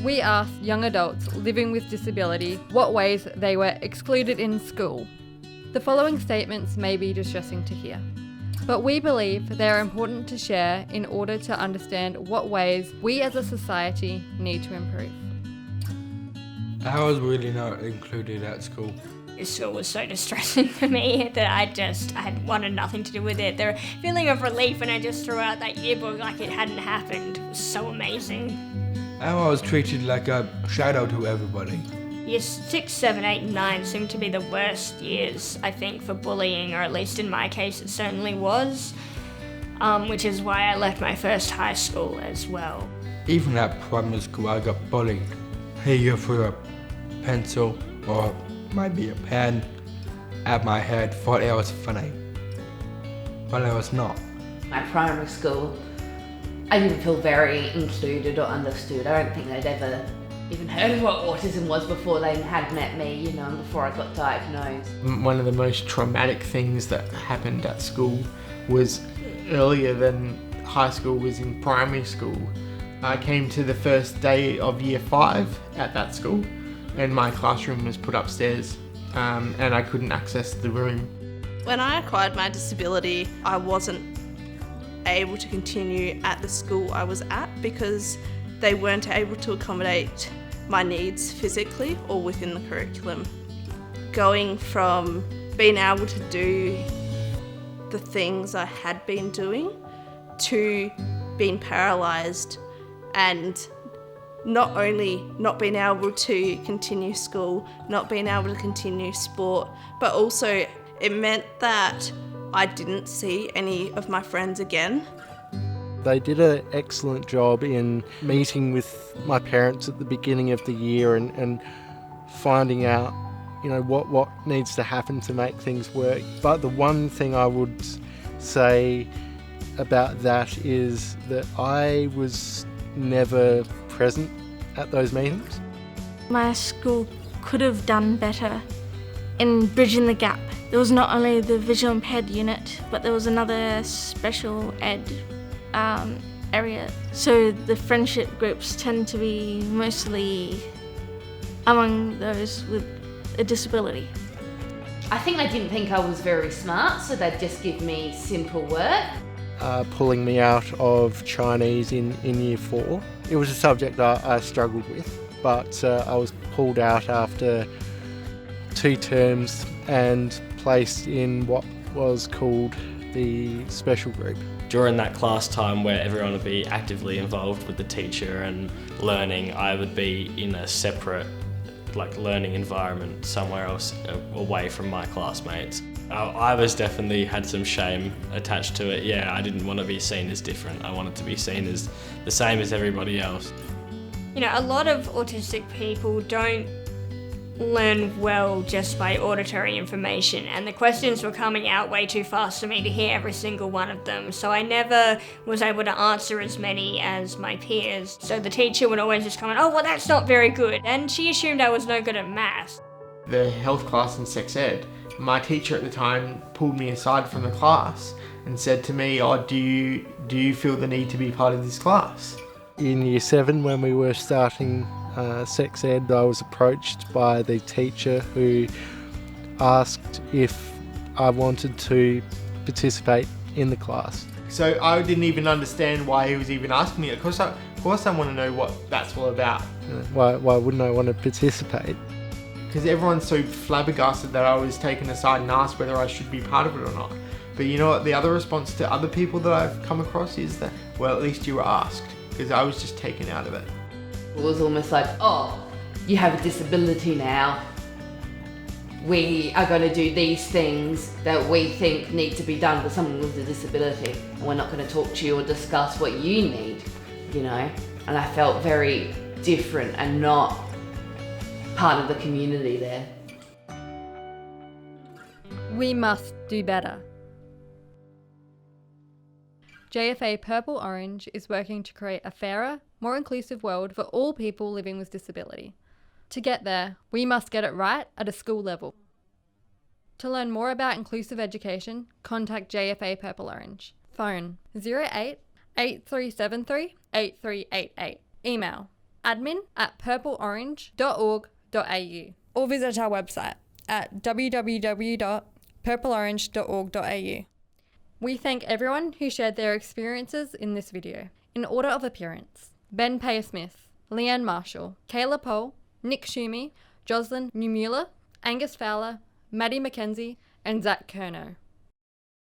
We asked young adults living with disability what ways they were excluded in school. The following statements may be distressing to hear, but we believe they are important to share in order to understand what ways we as a society need to improve. I was really not included at school. School was so distressing for me that I had wanted nothing to do with it. The feeling of relief when I just threw out that yearbook like it hadn't happened was so amazing. I was treated like a shadow to everybody. Years 6, 7, 8 and 9 seemed to be the worst years, I think, for bullying, or at least in my case it certainly was, which is why I left my first high school as well. Even at primary school I got bullied. Hey, you threw a pencil or might be a pen at my head, thought it was funny, but it was not. My primary school, I didn't feel very included or understood. I don't think they'd ever even heard of what autism was before they had met me, and before I got diagnosed. One of the most traumatic things that happened at school was earlier than high school, was in primary school. I came to the first day of year 5 at that school, and my classroom was put upstairs, and I couldn't access the room. When I acquired my disability, I wasn't able to continue at the school I was at because they weren't able to accommodate my needs physically or within the curriculum. Going from being able to do the things I had been doing to being paralysed and not only not being able to continue school, not being able to continue sport, but also it meant that I didn't see any of my friends again. They did an excellent job in meeting with my parents at the beginning of the year and finding out, what needs to happen to make things work. But the one thing I would say about that is that I was never present at those meetings. My school could have done better in bridging the gap. There was not only the visual impaired unit, but there was another special ed area. So the friendship groups tend to be mostly among those with a disability. I think they didn't think I was very smart, so they'd just give me simple work. Pulling me out of Chinese in year 4. It was a subject I struggled with, but I was pulled out after 2 terms and placed in what was called the special group. During that class time where everyone would be actively involved with the teacher and learning, I would be in a separate learning environment somewhere else away from my classmates. I was definitely had some shame attached to it. Yeah, I didn't want to be seen as different. I wanted to be seen as the same as everybody else. A lot of autistic people don't learn well just by auditory information, and the questions were coming out way too fast for me to hear every single one of them, so I never was able to answer as many as my peers. So the teacher would always just comment, "Oh, well, that's not very good," and she assumed I was no good at maths. The health class in sex ed, my teacher at the time pulled me aside from the class and said to me, do you feel the need to be part of this class? In year 7, when we were starting sex ed, I was approached by the teacher who asked if I wanted to participate in the class. So I didn't even understand why he was even asking me. Of course I want to know what that's all about. Why wouldn't I want to participate? Because everyone's so flabbergasted that I was taken aside and asked whether I should be part of it or not. But you know what, the other response to other people that I've come across is that, well, at least you were asked, because I was just taken out of it. It was almost like, oh, you have a disability now. We are going to do these things that we think need to be done for someone with a disability. And we're not going to talk to you or discuss what you need, And I felt very different and not part of the community there. We must do better. JFA Purple Orange is working to create a fairer, more inclusive world for all people living with disability. To get there, we must get it right at a school level. To learn more about inclusive education, contact JFA Purple Orange. Phone 08 8373 8388. Email admin@purpleorange.org.au, or visit our website at www.purpleorange.org.au. We thank everyone who shared their experiences in this video. In order of appearance: Ben Payer-Smith, Leanne Marshall, Kayla Pohl, Nick Schumi, Jocelyn Newmuller, Angus Fowler, Maddie McKenzie, and Zach Kerno.